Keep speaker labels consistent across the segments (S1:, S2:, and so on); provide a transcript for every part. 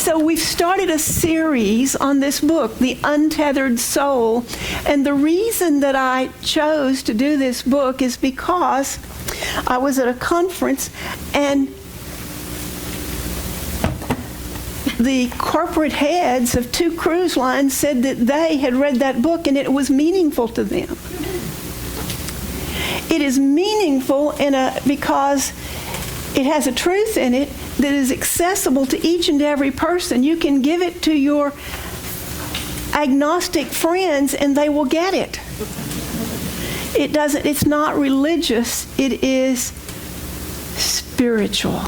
S1: so we've started a series on this book, The Untethered Soul. And the reason that I chose to do this book is because I was at a conference and the corporate heads of 2 cruise lines said that they had read that book and it was meaningful to them. It is meaningful because it has a truth in it that is accessible to each and every person. You can give it to your agnostic friends and they will get it. It's not religious, it is spiritual.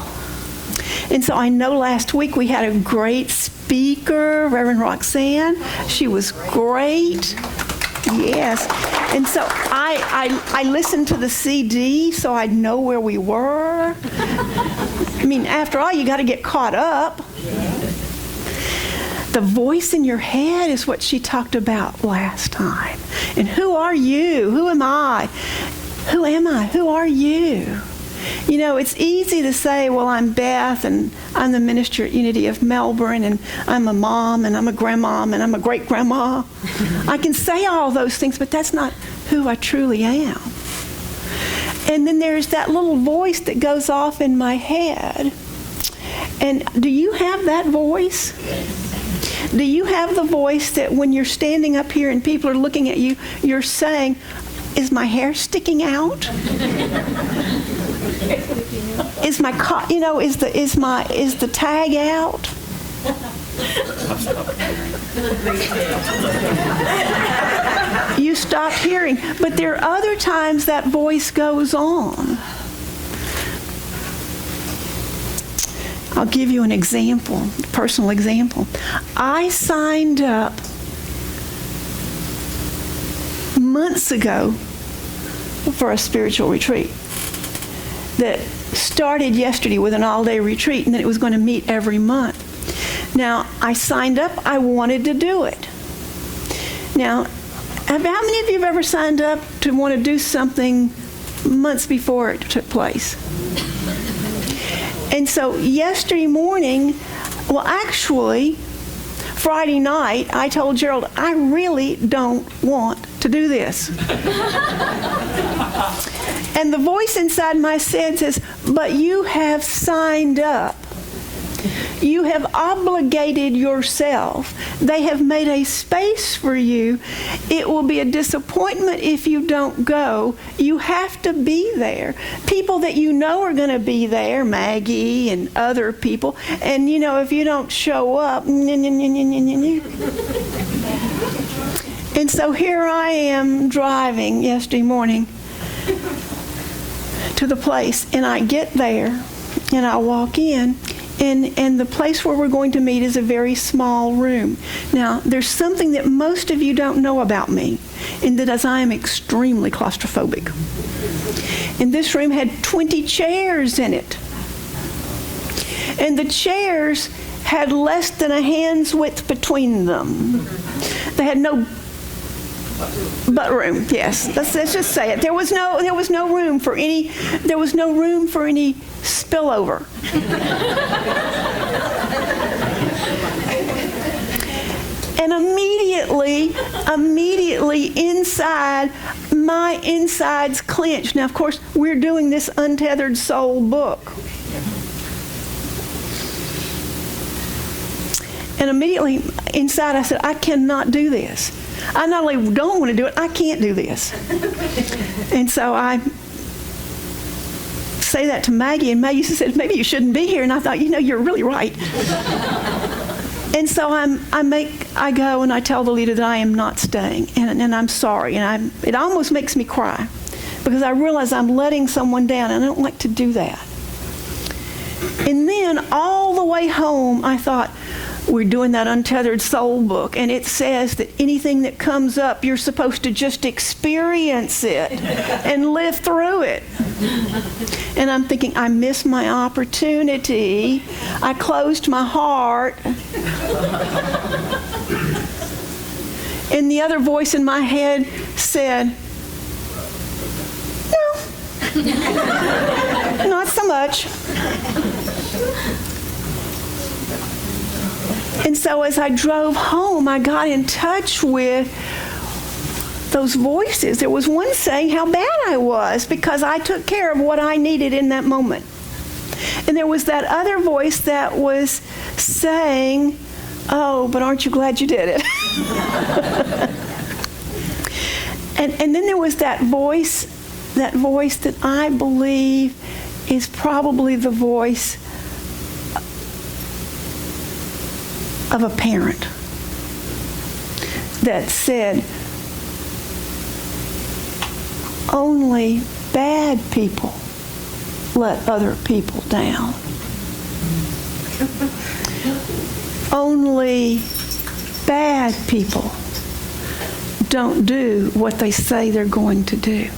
S1: And so I know last week we had a great speaker, Reverend Roxanne. She was great. Yes. And so I listened to the CD so I'd know where we were. I mean, after all, you got to get caught up. The voice in your head is what she talked about last time. And who are you? Who am I? Who am I? Who are you? You know, it's easy to say, well, I'm Beth, and I'm the minister at Unity of Melbourne, and I'm a mom, and I'm a grandmom, and I'm a great-grandma. I can say all those things, but that's not who I truly am. And then there's that little voice that goes off in my head. And do you have that voice? Do you have the voice that when you're standing up here and people are looking at you, you're saying, is my hair sticking out? Is my is the tag out? You stopped hearing. But there are other times that voice goes on. I'll give you an example, a personal example. I signed up months ago for a spiritual retreat that started yesterday with an all-day retreat, and then it was going to meet every month. Now, I signed up. I wanted to do it. Now, how many of you have ever signed up to want to do something months before it took place? And so yesterday morning, well, actually, Friday night, I told Gerald, I really don't want to do this. And the voice inside my head says, but you have signed up. You have obligated yourself. They have made a space for you. It will be a disappointment if you don't go. You have to be there. People that you know are going to be there, Maggie and other people. And, you know, if you don't show up, and so here I am driving yesterday morning to the place, and I get there, and I walk in, and the place where we're going to meet is a very small room. Now, there's something that most of you don't know about me, and that is I am extremely claustrophobic. And this room had 20 chairs in it. And the chairs had less than a hand's width between them. They had no butt room. Yes, let's just say it. There was no room for any spillover. And immediately inside, my insides clenched. Now, of course, we're doing this Untethered Soul book. And immediately inside I said, I cannot do this. I not only don't want to do it, I can't do this. And so I say that to Maggie, and Maggie said, maybe you shouldn't be here. And I thought, you're really right. And so I go and I tell the leader that I am not staying, and I'm sorry. And it almost makes me cry because I realize I'm letting someone down, and I don't like to do that. And then all the way home, I thought, we're doing that Untethered Soul book, and it says that anything that comes up, you're supposed to just experience it and live through it. And I'm thinking, I missed my opportunity. I closed my heart. And the other voice in my head said, no, not so much. And so as I drove home, I got in touch with those voices. There was one saying how bad I was because I took care of what I needed in that moment. And there was that other voice that was saying, oh, but aren't you glad you did it? and then there was that voice that I believe is probably the voice of a parent that said, only bad people let other people down. Only bad people don't do what they say they're going to do.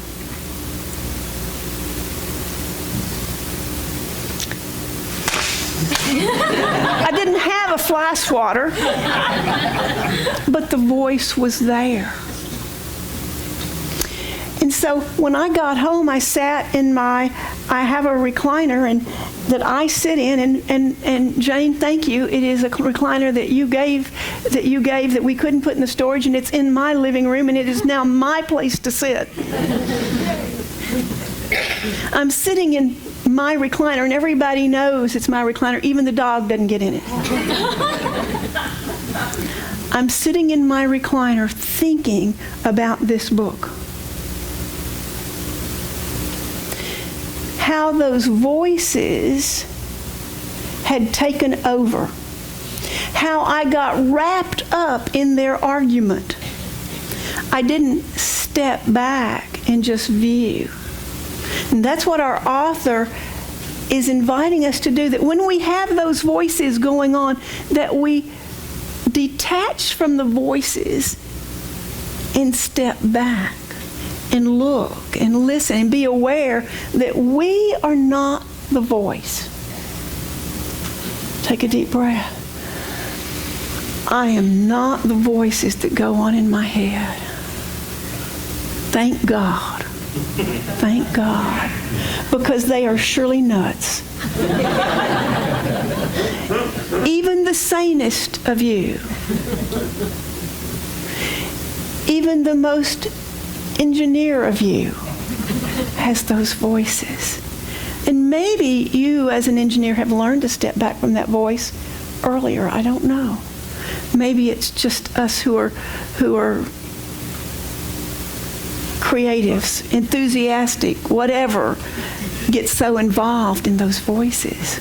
S1: I didn't have a fly swatter, but the voice was there. And so when I got home, I sat in I have a recliner and that I sit in, and Jane, thank you. It is a recliner that you gave that we couldn't put in the storage, and it's in my living room, and it is now my place to sit. I'm sitting in my recliner, and everybody knows it's my recliner. Even the dog doesn't get in it. I'm sitting in my recliner thinking about this book. How those voices had taken over. How I got wrapped up in their argument. I didn't step back and just view. And that's what our author is inviting us to do, that when we have those voices going on, that we detach from the voices and step back and look and listen and be aware that we are not the voice. Take a deep breath. I am not the voices that go on in my head. Thank God. Thank God. Because they are surely nuts. Even the sanest of you, even the most engineer of you has those voices. And maybe you as an engineer have learned to step back from that voice earlier. I don't know. Maybe it's just us who are creatives, enthusiastic, whatever, get so involved in those voices.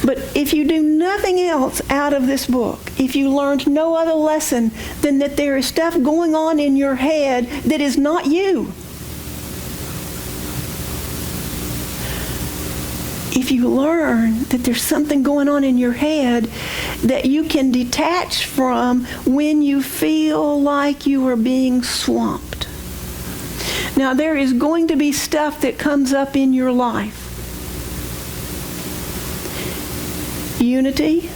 S1: But if you do nothing else out of this book, if you learned no other lesson than that there is stuff going on in your head that is not you, if you learn that there's something going on in your head that you can detach from when you feel like you are being swamped. Now, there is going to be stuff that comes up in your life. Unity,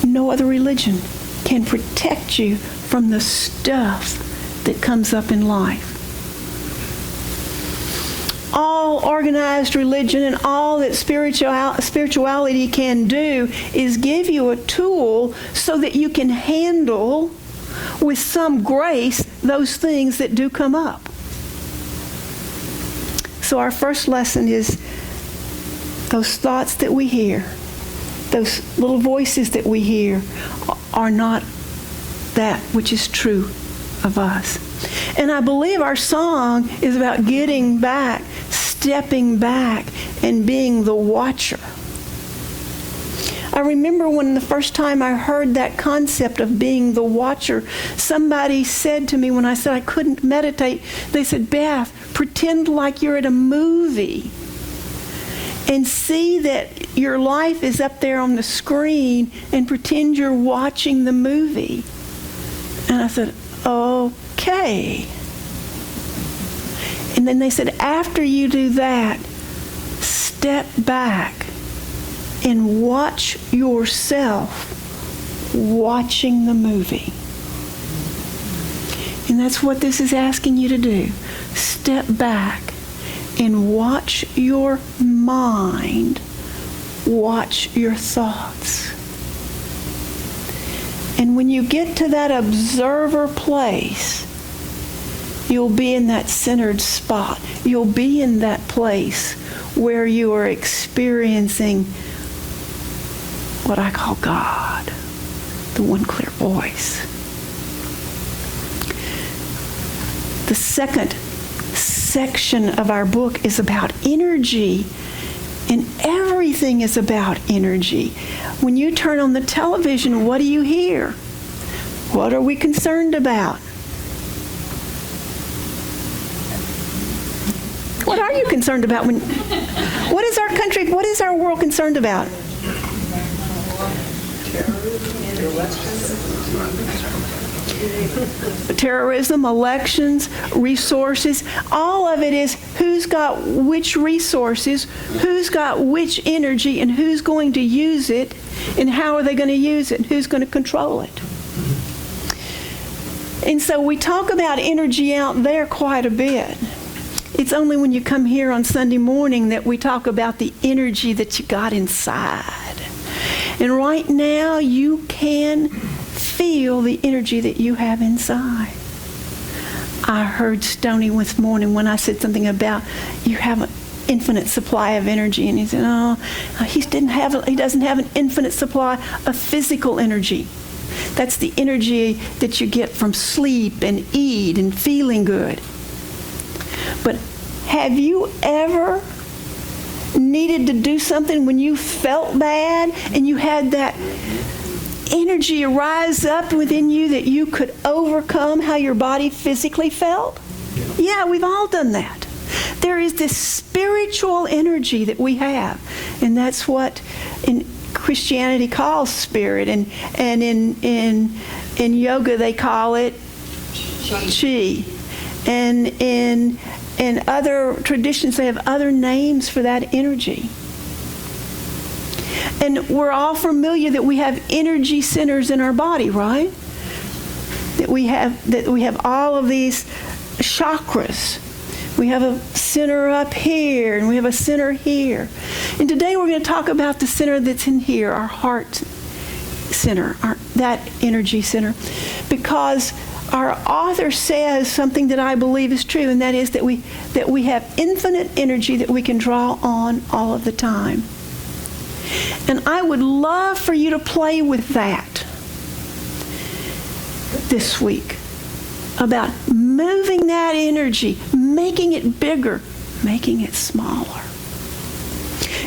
S1: no other religion can protect you from the stuff that comes up in life. All organized religion and all that spirituality can do is give you a tool so that you can handle with some grace those things that do come up. So our first lesson is those thoughts that we hear, those little voices that we hear are not that which is true of us. And I believe our song is about getting back, stepping back, and being the watcher. I remember when the first time I heard that concept of being the watcher, somebody said to me when I said I couldn't meditate, they said, Beth, pretend like you're at a movie and see that your life is up there on the screen and pretend you're watching the movie. And I said, okay. And then they said, after you do that, step back and watch yourself watching the movie. And that's what this is asking you to do. Step back and watch watch your mind, watch your thoughts. And when you get to that observer place, you'll be in that centered spot. You'll be in that place where you are experiencing what I call God, the one clear voice. The second section of our book is about energy, and everything is about energy. When you turn on the television, what do you hear? What are we concerned about? What are you concerned about? What is our country, what is our world concerned about? Terrorism, elections, resources. All of it is who's got which resources, who's got which energy, and who's going to use it, and how are they going to use it, and who's going to control it. And so we talk about energy out there quite a bit. It's only when you come here on Sunday morning that we talk about the energy that you got inside. And right now, you can feel the energy that you have inside. I heard Stoney this morning when I said something about you have an infinite supply of energy, and he said, "Oh, he doesn't have an infinite supply of physical energy. That's the energy that you get from sleep and eat and feeling good." But have you ever needed to do something when you felt bad and you had that energy rise up within you that you could overcome how your body physically felt? Yeah, we've all done that. There is this spiritual energy that we have, and that's what in Christianity calls spirit, and in yoga they call it chi. And in other traditions, they have other names for that energy. And we're all familiar that we have energy centers in our body, right? That we have all of these chakras. We have a center up here, and we have a center here. And today we're going to talk about the center that's in here, our heart center, that energy center, because our author says something that I believe is true, and that is that we have infinite energy that we can draw on all of the time. And I would love for you to play with that this week, about moving that energy, making it bigger, making it smaller.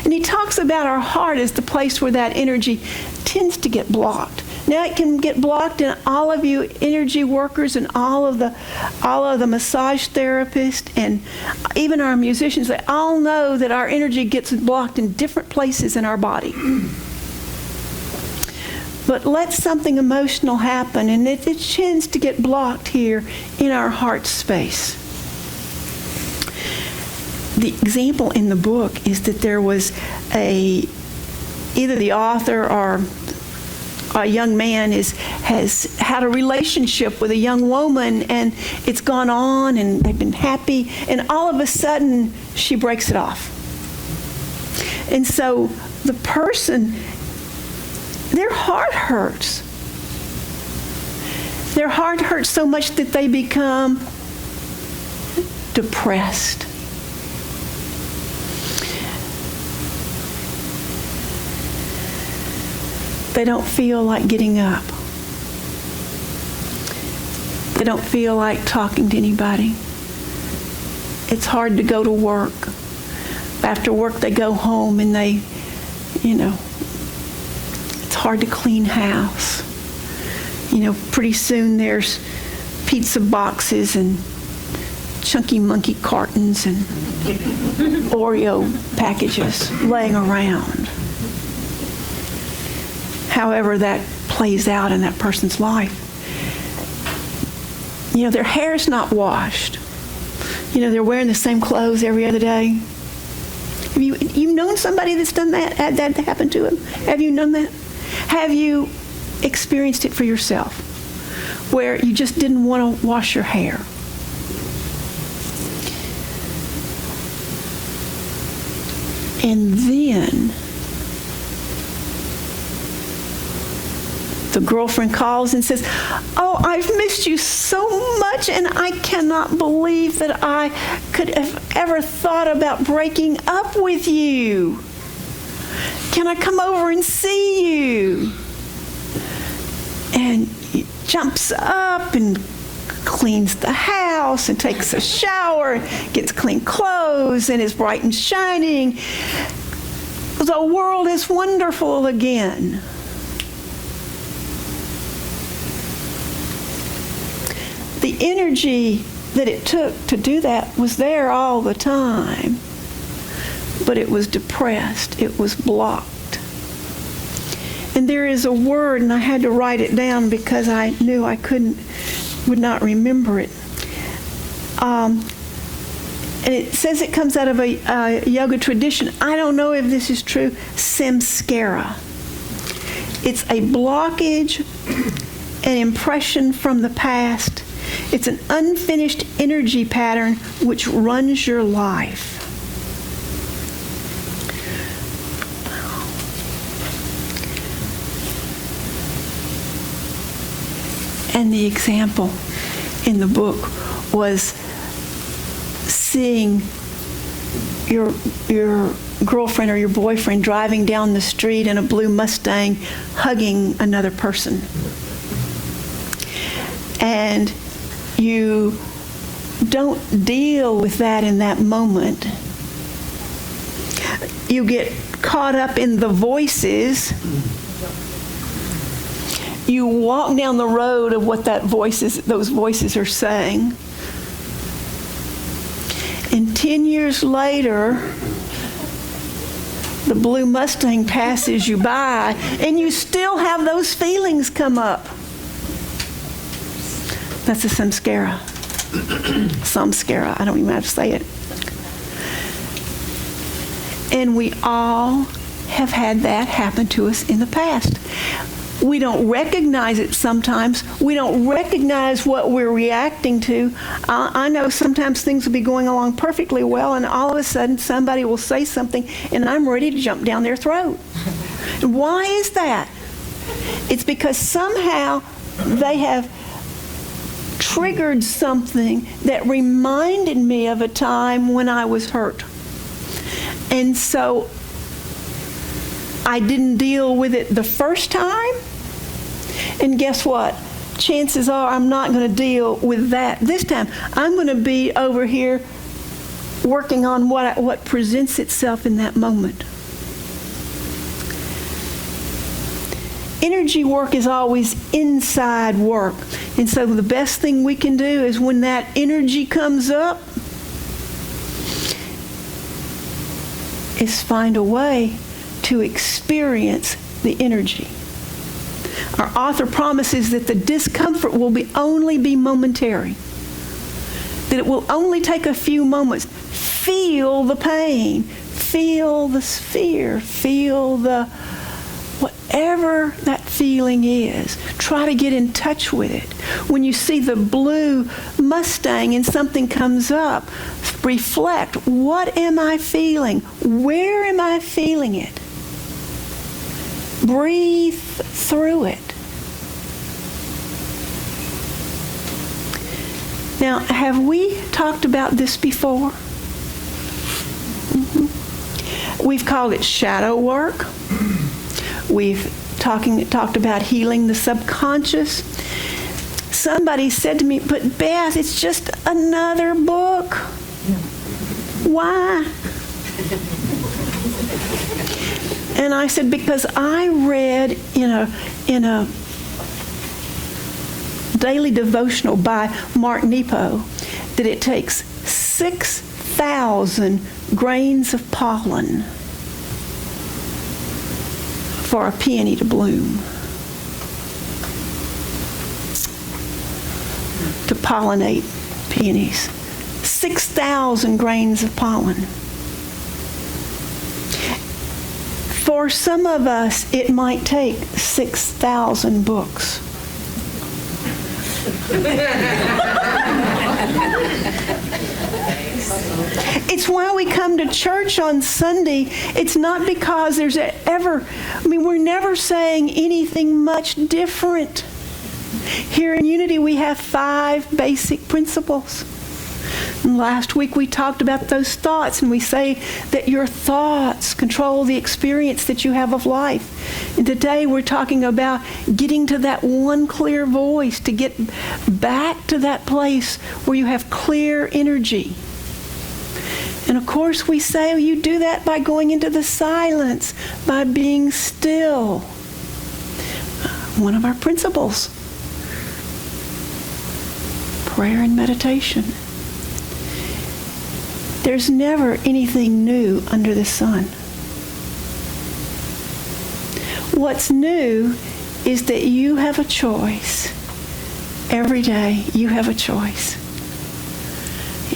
S1: And he talks about our heart as the place where that energy tends to get blocked. Now it can get blocked in all of you energy workers and all of the massage therapists and even our musicians. They all know that our energy gets blocked in different places in our body. But let something emotional happen, and it tends to get blocked here in our heart space. The example in the book is that there was either the author or a young man has had a relationship with a young woman, and it's gone on, and they've been happy, and all of a sudden she breaks it off. And so the person, their heart hurts. Their heart hurts so much that they become depressed. They don't feel like getting up. They don't feel like talking to anybody. It's hard to go to work. After work, they go home and it's hard to clean house. Pretty soon there's pizza boxes and Chunky Monkey cartons and Oreo packages laying around. However that plays out in that person's life. Their hair's not washed. They're wearing the same clothes every other day. Have you known somebody that's done that, had that happen to them? Have you known that? Have you experienced it for yourself, where you just didn't want to wash your hair? And then the girlfriend calls and says, "Oh, I've missed you so much, and I cannot believe that I could have ever thought about breaking up with you. Can I come over and see you?" And he jumps up and cleans the house and takes a shower, gets clean clothes, and is bright and shining. The world is wonderful again. The energy that it took to do that was there all the time, but it was depressed. It was blocked. And there is a word, and I had to write it down because I knew I would not remember it. And it says it comes out of a yoga tradition. I don't know if this is true. Samskara. It's a blockage, an impression from the past. It's an unfinished energy pattern which runs your life. And the example in the book was seeing your girlfriend or your boyfriend driving down the street in a blue Mustang hugging another person. And you don't deal with that in that moment. You get caught up in the voices. You walk down the road of what those voices are saying. And 10 years later, the blue Mustang passes you by, and you still have those feelings come up. That's a samskara. Samskara. I don't even know how to say it. And we all have had that happen to us in the past. We don't recognize it sometimes. We don't recognize what we're reacting to. I know sometimes things will be going along perfectly well, and all of a sudden somebody will say something, and I'm ready to jump down their throat. Why is that? It's because somehow they have triggered something that reminded me of a time when I was hurt. And so I didn't deal with it the first time. And guess what? Chances are I'm not going to deal with that this time. I'm going to be over here working on what presents itself in that moment. Energy work is always inside work. And so the best thing we can do is when that energy comes up, is find a way to experience the energy. Our author promises that the discomfort will only be momentary, that it will only take a few moments. Feel the pain, feel the fear, feel the whatever that feeling is. Try to get in touch with it. When you see the blue Mustang and something comes up, reflect, what am I feeling? Where am I feeling it? Breathe through it. Now, have we talked about this before? Mm-hmm. We've called it shadow work. We've talked about healing the subconscious. Somebody said to me, "But Beth, it's just another book. Why?" And I said, because I read in a daily devotional by Mark Nepo that it takes 6,000 grains of pollen for a peony to bloom, to pollinate peonies. 6,000 grains of pollen. For some of us, it might take 6,000 books. It's why we come to church on Sunday. It's not because we're never saying anything much different. Here in Unity, we have 5 basic principles. And last week we talked about those thoughts, and we say that your thoughts control the experience that you have of life. And today we're talking about getting to that one clear voice, to get back to that place where you have clear energy. And of course we say you do that by going into the silence, by being still. One of our principles, prayer and meditation. There's never anything new under the sun. What's new is that you have a choice. Every day you have a choice.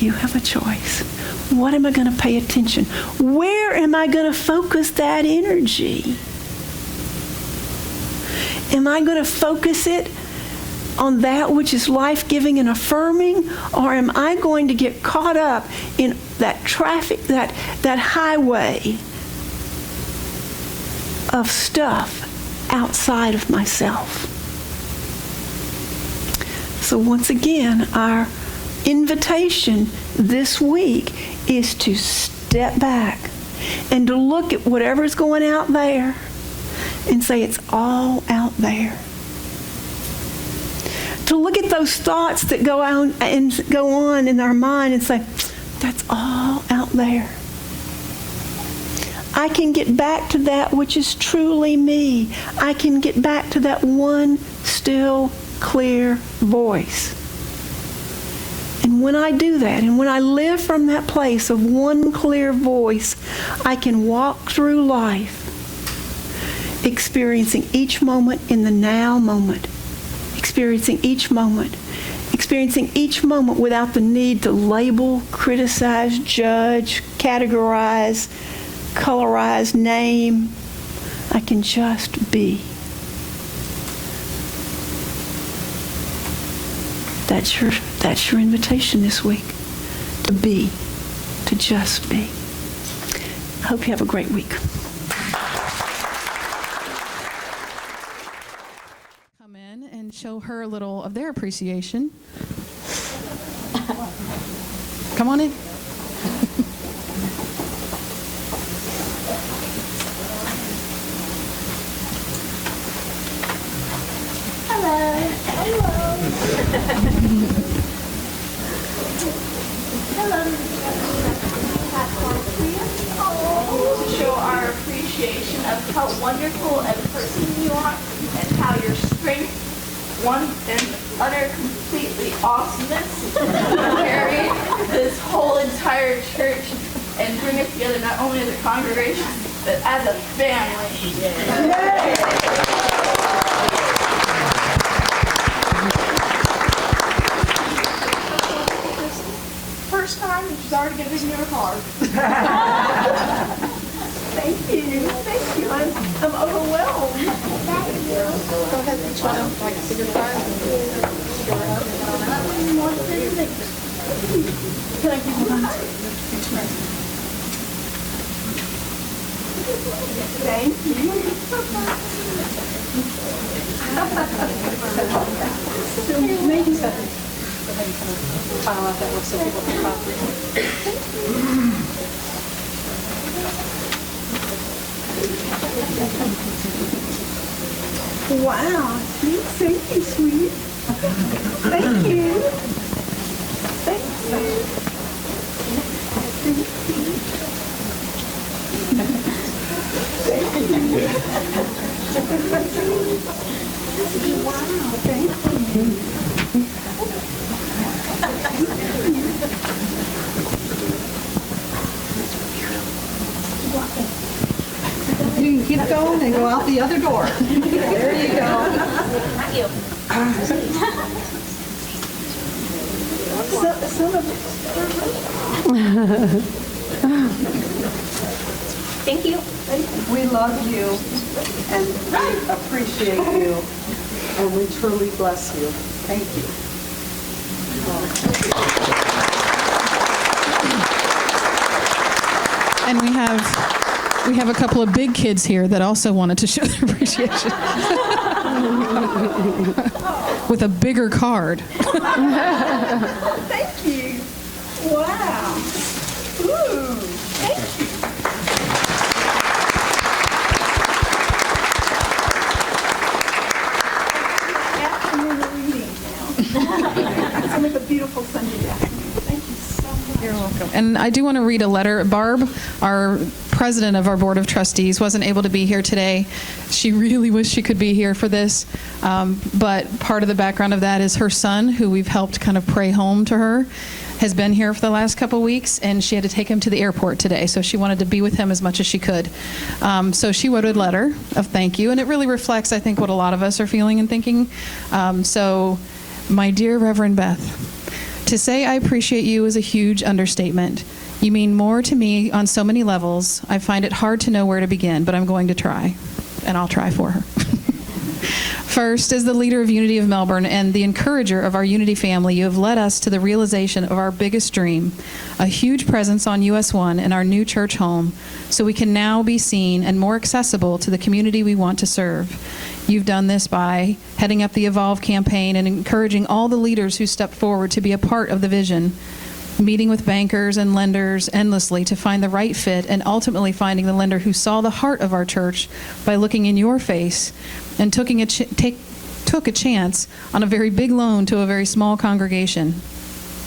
S1: You have a choice. What am I going to pay attention? Where am I going to focus that energy? Am I going to focus it on that which is life-giving and affirming, or am I going to get caught up in that traffic, that highway of stuff outside of myself? So once again, our invitation this week is to step back and to look at whatever's going out there and say it's all out there. To look at those thoughts that go on in our mind and say, that's all out there. I can get back to that which is truly me. I can get back to that one still, clear voice. And when I do that, and when I live from that place of one clear voice, I can walk through life experiencing each moment in the now moment. Experiencing each moment without the need to label, criticize, judge, categorize, colorize, name. I can just be. That's your invitation this week. To be. To just be. I hope you have a great week.
S2: Come in and show her a little of their appreciation. Come on in.
S3: To show our appreciation of how wonderful a person you are and how your strength, one and utter completely awesomeness carry this whole entire church and bring us together not only as a congregation but as a family. First time, and she's already going to give me her card. Thank you. I'm overwhelmed. Thank you.
S2: Go ahead, each one of them, like a figure card.
S3: Can I give you one? Thank you. Maybe so.
S2: Go ahead and kind of file out that work so people can copy.
S1: Wow. Thank you, sweet. Thank you. Wow. Thank you.
S4: You can keep going and go out the other door. There you go.
S3: Thank you.
S4: We love you and we appreciate you and we truly bless you. Thank you.
S5: And we have a couple of big kids here that also wanted to show their appreciation. With a bigger card.
S1: Thank you. Wow. Ooh, thank you. Afternoon reading now. It's like a beautiful Sunday afternoon. Thank you so much.
S5: You're welcome. And I do want to read a letter. Barb, our president of our Board of Trustees, wasn't able to be here today. She really wished she could be here for this. But part of the background of that is her son, who we've helped kind of pray home to her, has been here for the last couple weeks, and she had to take him to the airport today. So she wanted to be with him as much as she could. So she wrote a letter of thank you, and it really reflects, I think, what a lot of us are feeling and thinking. So, my dear Reverend Beth, to say I appreciate you is a huge understatement. You mean more to me on so many levels. I find it hard to know where to begin, but I'm going to try, and I'll try for her. First, as the leader of Unity of Melbourne and the encourager of our Unity family, you have led us to the realization of our biggest dream, a huge presence on US 1 in our new church home, so we can now be seen and more accessible to the community we want to serve. You've done this by heading up the Evolve campaign and encouraging all the leaders who stepped forward to be a part of the vision, meeting with bankers and lenders endlessly to find the right fit, and ultimately finding the lender who saw the heart of our church by looking in your face and took a chance on a very big loan to a very small congregation,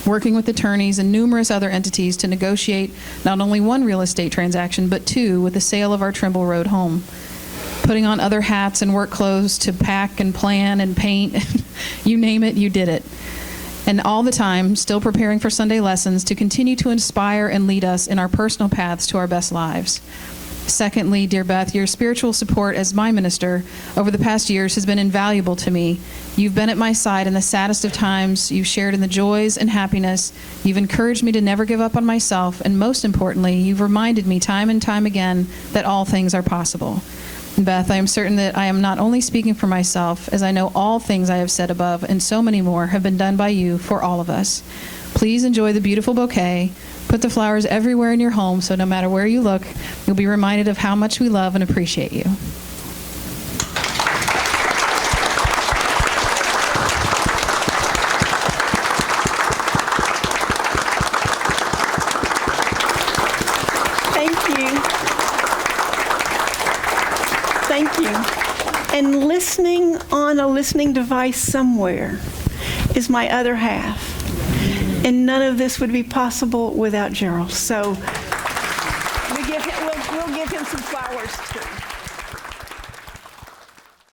S5: working with attorneys and numerous other entities to negotiate not only one real estate transaction, but two with the sale of our Trimble Road home, putting on other hats and work clothes to pack and plan and paint. You name it, you did it. And all the time, still preparing for Sunday lessons to continue to inspire and lead us in our personal paths to our best lives. Secondly, dear Beth, your spiritual support as my minister over the past years has been invaluable to me. You've been at my side in the saddest of times. You've shared in the joys and happiness. You've encouraged me to never give up on myself. And most importantly, you've reminded me time and time again that all things are possible. Beth, I am certain that I am not only speaking for myself, as I know all things I have said above and so many more have been done by you for all of us. Please enjoy the beautiful bouquet. Put the flowers everywhere in your home so no matter where you look, you'll be reminded of how much we love and appreciate you.
S1: Thank you. Thank you. And listening on a listening device somewhere is my other half. And none of this would be possible without Gerald. So we'll give him some flowers too.